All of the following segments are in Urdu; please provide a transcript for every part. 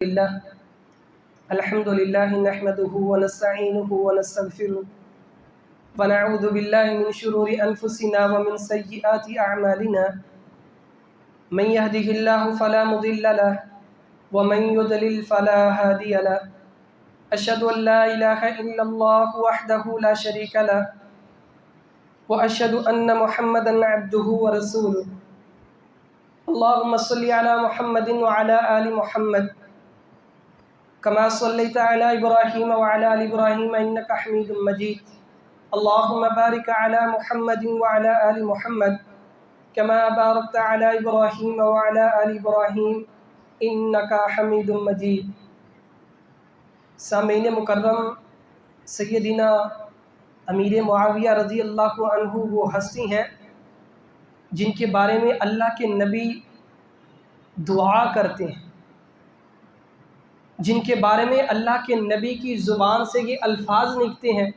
لله الحمد لله نحمده ونستعينه ونستغفره ونعوذ بالله من شرور أنفسنا ومن سيئات أعمالنا من يهده الله فلا مضل له ومن يضلل فلا هادي له أشهد أن لا إله إلا الله وحده لا شريك له وأشهد أن محمدا عبده ورسوله اللهم صل على محمد وعلى آل محمد كما صليت على إبراهيم وعلى آل إبراهيم إنك حميد مجيد اللهم بارك على محمد وعلى آل محمد كما باركت على إبراهيم وعلى آل إبراهيم إنك حميد مجيد. سامعین مکرم، سیدنا امیر معاویہ رضی اللہ عنہ وہ ہستی ہیں جن کے بارے میں اللہ کے نبی دعا کرتے ہیں، جن کے بارے میں اللہ کے نبی کی زبان سے یہ الفاظ نکلتے ہیں: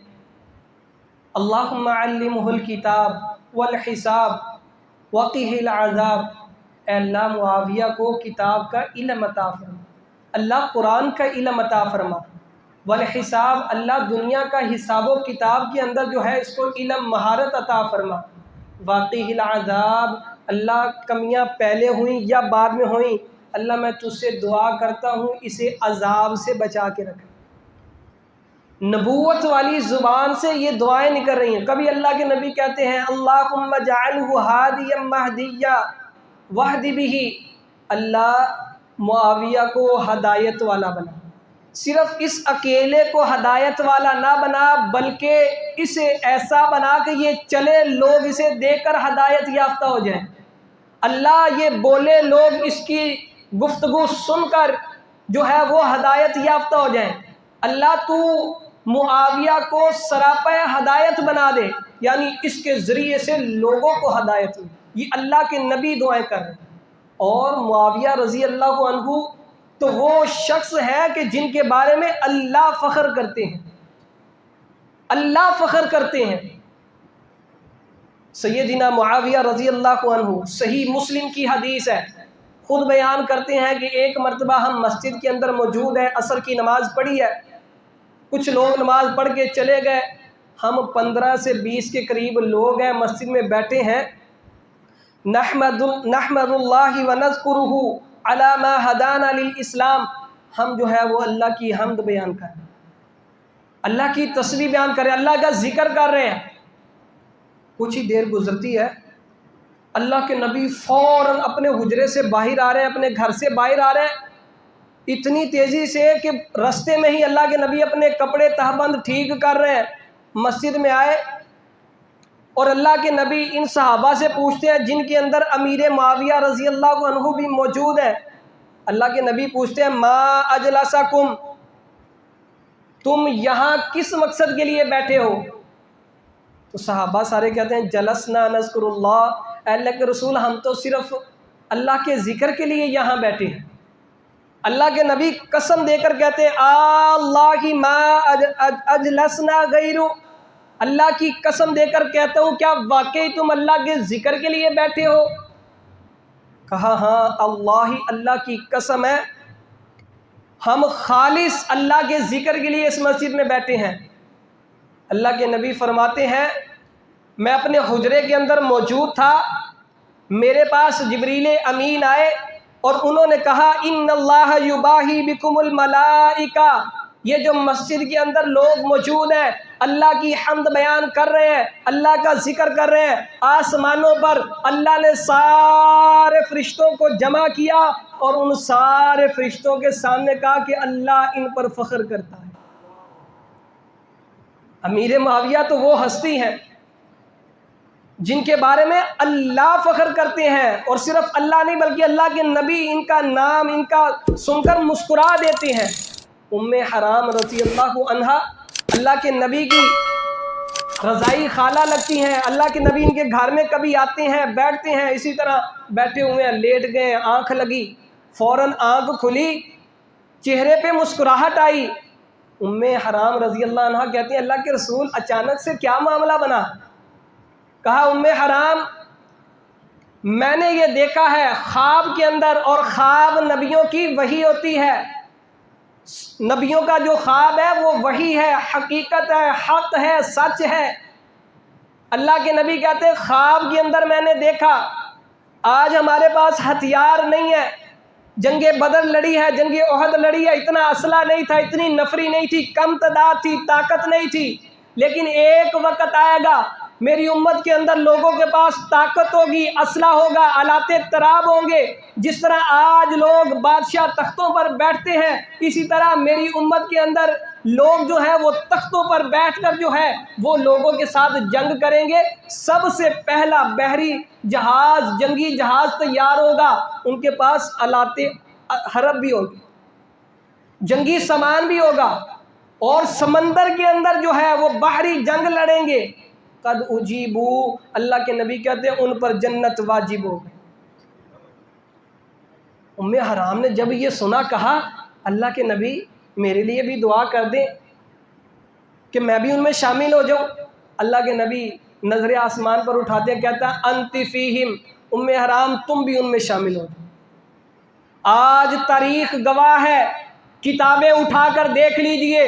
اللہم علمہ الکتاب والحساب وقہ العذاب. اے اللہ معاویہ کو کتاب کا علم عطا فرما، اللہ قرآن کا علم عطا فرما، والحساب اللہ دنیا کا حساب و کتاب کے اندر جو ہے اس کو علم مہارت عطا فرما، وقہ العذاب اللہ کمیاں پہلے ہوئیں یا بعد میں ہوئیں اللہ میں تجھ سے دعا کرتا ہوں اسے عذاب سے بچا کے رکھ. نبوت والی زبان سے یہ دعائیں نکل رہی ہیں. کبھی اللہ کے نبی کہتے ہیں اللہم اجعلہ ہادیا مہدیا واہد بہ، اللہ معاویہ کو ہدایت والا بنا. صرف اس اکیلے کو ہدایت والا نہ بنا بلکہ اسے ایسا بنا کہ یہ چلے لوگ اسے دیکھ کر ہدایت یافتہ ہو جائیں. اللہ یہ بولے لوگ اس کی گفتگو سن کر جو ہے وہ ہدایت یافتہ ہو جائیں. اللہ تو معاویہ کو سراپا ہدایت بنا دے، یعنی اس کے ذریعے سے لوگوں کو ہدایت ہو. یہ اللہ کے نبی دعائیں کر رہے ہیں. اور معاویہ رضی اللہ عنہ تو وہ شخص ہے کہ جن کے بارے میں اللہ فخر کرتے ہیں، اللہ فخر کرتے ہیں. سیدنا معاویہ رضی اللہ عنہ، صحیح مسلم کی حدیث ہے، خود بیان کرتے ہیں کہ ایک مرتبہ ہم مسجد کے اندر موجود ہیں، عصر کی نماز پڑھی ہے، کچھ لوگ نماز پڑھ کے چلے گئے، ہم 15 سے 20 کے قریب لوگ ہیں مسجد میں بیٹھے ہیں. نحمد اللہ ونذکرہ علی ما ہدانا للاسلام، ہم جو ہے وہ اللہ کی حمد بیان کر رہے ہیں، اللہ کی تسبیح بیان کر رہے ہیں، اللہ کا ذکر کر رہے ہیں. کچھ ہی دیر گزرتی ہے، اللہ کے نبی فوراً اپنے حجرے سے باہر آ رہے ہیں، اپنے گھر سے باہر آ رہے ہیں اتنی تیزی سے کہ رستے میں ہی اللہ کے نبی اپنے کپڑے تہبند ٹھیک کر رہے ہیں. مسجد میں آئے اور اللہ کے نبی ان صحابہ سے پوچھتے ہیں جن کے اندر امیر معاویہ رضی اللہ عنہ بھی موجود ہیں. اللہ کے نبی پوچھتے ہیں ما اجلسکم، تم یہاں کس مقصد کے لیے بیٹھے ہو؟ تو صحابہ سارے کہتے ہیں جلسنا نذکر اللہ، اے اللہ کے رسول ہم تو صرف اللہ کے ذکر کے لیے یہاں بیٹھے ہیں. اللہ کے نبی قسم دے کر کہتے ہیں اللہ ما اجلسنا غیرو، اللہ کی قسم دے کر کہتا ہوں کیا واقعی تم اللہ کے ذکر کے لیے بیٹھے ہو؟ کہا ہاں اللہ کی قسم ہے ہم خالص اللہ کے ذکر کے لیے اس مسجد میں بیٹھے ہیں. اللہ کے نبی فرماتے ہیں میں اپنے حجرے کے اندر موجود تھا، میرے پاس جبریل امین آئے اور انہوں نے کہا ان اللہ یباہی بکم الملائکہ، یہ جو مسجد کے اندر لوگ موجود ہیں اللہ کی حمد بیان کر رہے ہیں، اللہ کا ذکر کر رہے ہیں. آسمانوں پر اللہ نے سارے فرشتوں کو جمع کیا اور ان سارے فرشتوں کے سامنے کہا کہ اللہ ان پر فخر کرتا ہے. امیر معاویہ تو وہ ہستی ہیں جن کے بارے میں اللہ فخر کرتے ہیں، اور صرف اللہ نہیں بلکہ اللہ کے نبی ان کا نام ان کا سن کر مسکرا دیتے ہیں. ام حرام رضی اللہ عنہا اللہ کے نبی کی رضائی خالہ لگتی ہیں. اللہ کے نبی ان کے گھر میں کبھی آتے ہیں بیٹھتے ہیں، اسی طرح بیٹھے ہوئے ہیں، لیٹ گئے، آنکھ لگی، فوراً آنکھ کھلی، چہرے پہ مسکراہٹ آئی. ام حرام رضی اللہ عنہا کہتے ہیں اللہ کے رسول اچانک سے کیا معاملہ بنا؟ کہا ام حرام میں نے یہ دیکھا ہے خواب کے اندر، اور خواب نبیوں کی وحی ہوتی ہے، نبیوں کا جو خواب ہے وہ وہی ہے، حقیقت ہے، حق ہے، سچ ہے۔ اللہ کے نبی کہتے ہیں خواب کے اندر میں نے دیکھا، آج ہمارے پاس ہتھیار نہیں ہے، جنگ بدر لڑی ہے، جنگ احد لڑی ہے، اتنا اسلحہ نہیں تھا، اتنی نفری نہیں تھی، کم تعداد تھی، طاقت نہیں تھی، لیکن ایک وقت آئے گا میری امت کے اندر لوگوں کے پاس طاقت ہوگی، اسلحہ ہوگا، آلات طراب ہوں گے۔ جس طرح آج لوگ بادشاہ تختوں پر بیٹھتے ہیں، اسی طرح میری امت کے اندر لوگ جو ہیں وہ تختوں پر بیٹھ کر جو ہے وہ لوگوں کے ساتھ جنگ کریں گے۔ سب سے پہلا بحری جہاز، جنگی جہاز تیار ہوگا، ان کے پاس آلات حرب بھی ہوگی، جنگی سامان بھی ہوگا، اور سمندر کے اندر جو ہے وہ باہری جنگ لڑیں گے۔ قد اجیبو، اللہ کے نبی کہتے ہیں ان پر جنت واجب ہو گئی۔ ام حرام نے جب یہ سنا کہا اللہ کے نبی میرے لیے بھی دعا کر دیں کہ میں بھی ان میں شامل ہو جاؤں۔ اللہ کے نبی نظر آسمان پر اٹھاتے ہیں، کہتا ہے انت فیہم، ام حرام تم بھی ان میں شامل ہو جاؤ۔ آج تاریخ گواہ ہے، کتابیں اٹھا کر دیکھ لیجئے،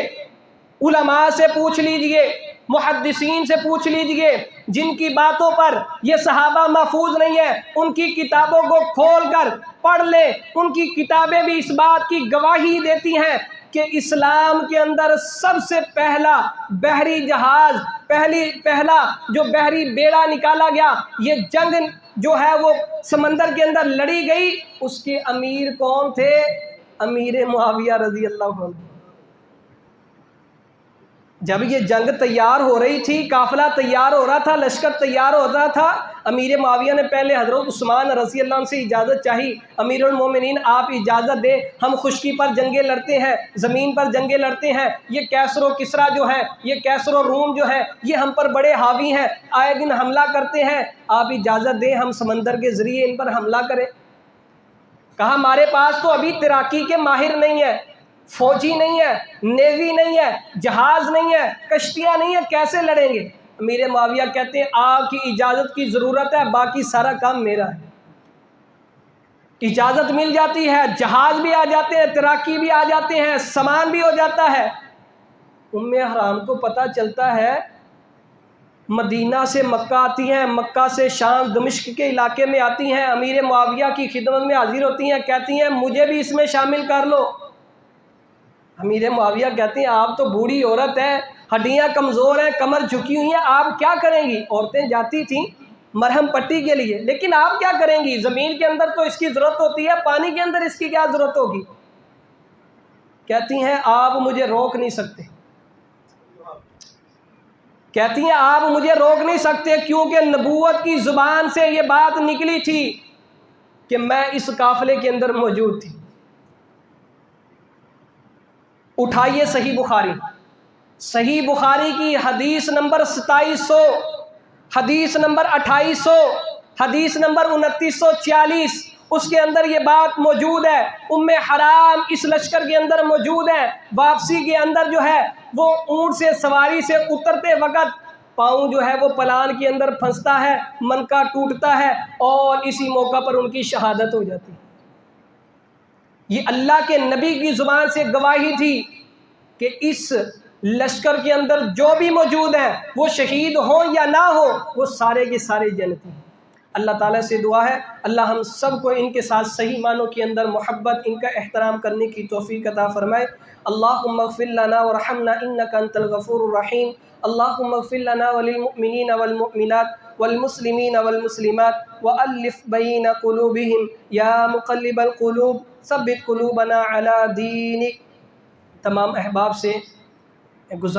علماء سے پوچھ لیجئے، محدثین سے پوچھ لیجئے، جن کی باتوں پر یہ صحابہ محفوظ نہیں ہے، ان کی کتابوں کو کھول کر پڑھ لیں۔ ان کی کتابیں بھی اس بات کی گواہی دیتی ہیں کہ اسلام کے اندر سب سے پہلا بحری جہاز، پہلا جو بحری بیڑا نکالا گیا، یہ جنگ جو ہے وہ سمندر کے اندر لڑی گئی، اس کے امیر کون تھے؟ امیر معاویہ رضی اللہ عنہ۔ جب یہ جنگ تیار ہو رہی تھی، قافلہ تیار ہو رہا تھا، لشکر تیار ہو رہا تھا، امیر معاویہ نے پہلے حضرت عثمان رضی اللہ عنہ سے اجازت چاہی، امیر المومنین آپ اجازت دیں، ہم خشکی پر جنگیں لڑتے ہیں، زمین پر جنگیں لڑتے ہیں، یہ کیسر و کسریٰ جو ہے، یہ کیسر و روم جو ہے، یہ ہم پر بڑے حاوی ہیں، آئے دن حملہ کرتے ہیں، آپ اجازت دیں ہم سمندر کے ذریعے ان پر حملہ کریں۔ کہا ہمارے پاس تو ابھی تیراکی کے ماہر نہیں ہے، فوجی نہیں ہے، نیوی نہیں ہے، جہاز نہیں ہے، کشتیاں نہیں ہیں، کیسے لڑیں گے؟ امیر معاویہ کہتے ہیں آپ کی اجازت کی ضرورت ہے، باقی سارا کام میرا ہے۔ اجازت مل جاتی ہے، جہاز بھی آ جاتے ہیں، تیراکی بھی آ جاتے ہیں، سامان بھی ہو جاتا ہے۔ ام حرام کو پتہ چلتا ہے مدینہ سے مکہ آتی ہیں، مکہ سے شام دمشق کے علاقے میں آتی ہیں، امیر معاویہ کی خدمت میں حاضر ہوتی ہیں، کہتی ہیں مجھے بھی اس میں شامل کر لو۔ امیر معاویہ کہتے ہیں آپ تو بوڑھی عورت ہیں، ہڈیاں کمزور ہیں، کمر جھکی ہوئی ہیں، آپ کیا کریں گی؟ عورتیں جاتی تھیں مرہم پٹی کے لیے، لیکن آپ کیا کریں گی؟ زمین کے اندر تو اس کی ضرورت ہوتی ہے، پانی کے اندر اس کی کیا ضرورت ہوگی؟ کہتی ہیں آپ مجھے روک نہیں سکتے، کہتی ہیں آپ مجھے روک نہیں سکتے، کیونکہ نبوت کی زبان سے یہ بات نکلی تھی کہ میں اس قافلے کے اندر موجود تھی۔ اٹھائیے صحیح بخاری کی حدیث نمبر 2700، حدیث نمبر 2800، حدیث نمبر 2946، اس کے اندر یہ بات موجود ہے۔ ام حرام اس لشکر کے اندر موجود ہے، واپسی کے اندر جو ہے وہ اونٹ سے سواری سے اترتے وقت پاؤں جو ہے وہ پلان کے اندر پھنستا ہے، منکا ٹوٹتا ہے، اور اسی موقع پر ان کی شہادت ہو جاتی ہے۔ یہ اللہ کے نبی کی زبان سے گواہی تھی کہ اس لشکر کے اندر جو بھی موجود ہیں وہ شہید ہوں یا نہ ہو، وہ سارے کے سارے جنتی ہیں۔ اللہ تعالیٰ سے دعا ہے اللہ ہم سب کو ان کے ساتھ صحیح معنوں کے اندر محبت، ان کا احترام کرنے کی توفیق عطا فرمائے۔ اللہم اغفر لنا ورحمنا انک انت الغفور الرحیم۔ اللہم اغفر لنا وللمؤمنین والمؤمنات والمسلمین والمسلمات وألف بین قلوبہم یا مقلب القلوب ثبت قلوبنا علی دینک۔ تمام احباب سے گزارش